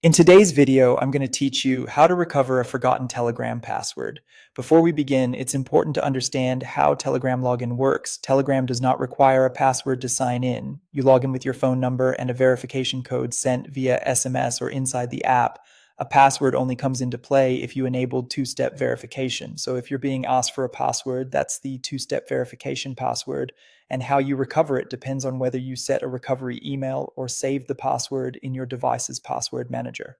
In today's video, I'm going to teach you how to recover a forgotten Telegram password. Before we begin, it's important to understand how Telegram login works. Telegram does not require a password to sign in. You log in with your phone number and a verification code sent via SMS or inside the app. A password only comes into play if you enabled two-step verification. So if you're being asked for a password, that's the two-step verification password. And how you recover it depends on whether you set a recovery email or save the password in your device's password manager.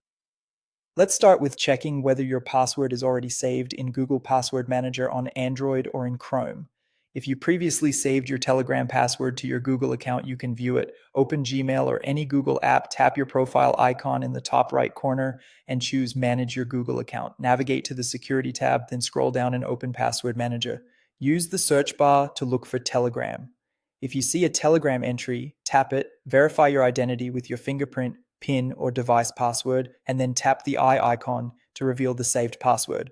Let's start with checking whether your password is already saved in Google Password Manager on Android or in Chrome. If you previously saved your Telegram password to your Google account, you can view it. Open Gmail or any Google app, tap your profile icon in the top right corner, and choose Manage your Google account. Navigate to the Security tab, then scroll down and open Password Manager. Use the search bar to look for Telegram. If you see a Telegram entry, tap it, verify your identity with your fingerprint, PIN, or device password, and then tap the eye icon to reveal the saved password.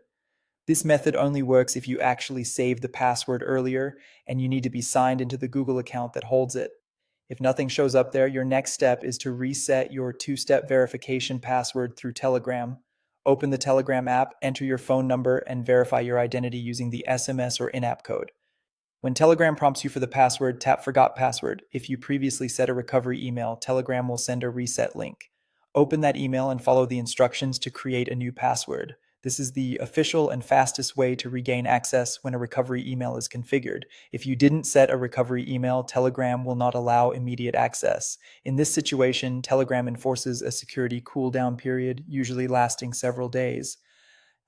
This method only works if you actually saved the password earlier and you need to be signed into the Google account that holds it. If nothing shows up there, your next step is to reset your two-step verification password through Telegram. Open the Telegram app, enter your phone number, and verify your identity using the SMS or in-app code. When Telegram prompts you for the password, tap Forgot Password. If you previously set a recovery email, Telegram will send a reset link. Open that email and follow the instructions to create a new password. This is the official and fastest way to regain access when a recovery email is configured. If you didn't set a recovery email, Telegram will not allow immediate access. In this situation, Telegram enforces a security cooldown period, usually lasting several days.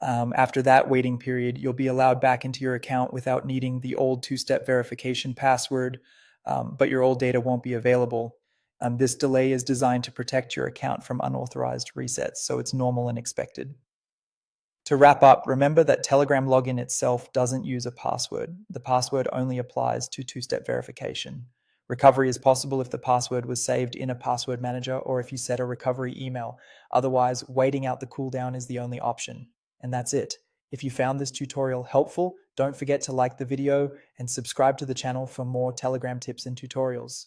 After that waiting period, you'll be allowed back into your account without needing the old two-step verification password, but your old data won't be available. This delay is designed to protect your account from unauthorized resets, so it's normal and expected. To wrap up, remember that Telegram login itself doesn't use a password. The password only applies to two-step verification. Recovery is possible if the password was saved in a password manager or if you set a recovery email. Otherwise, waiting out the cooldown is the only option. And that's it. If you found this tutorial helpful, don't forget to like the video and subscribe to the channel for more Telegram tips and tutorials.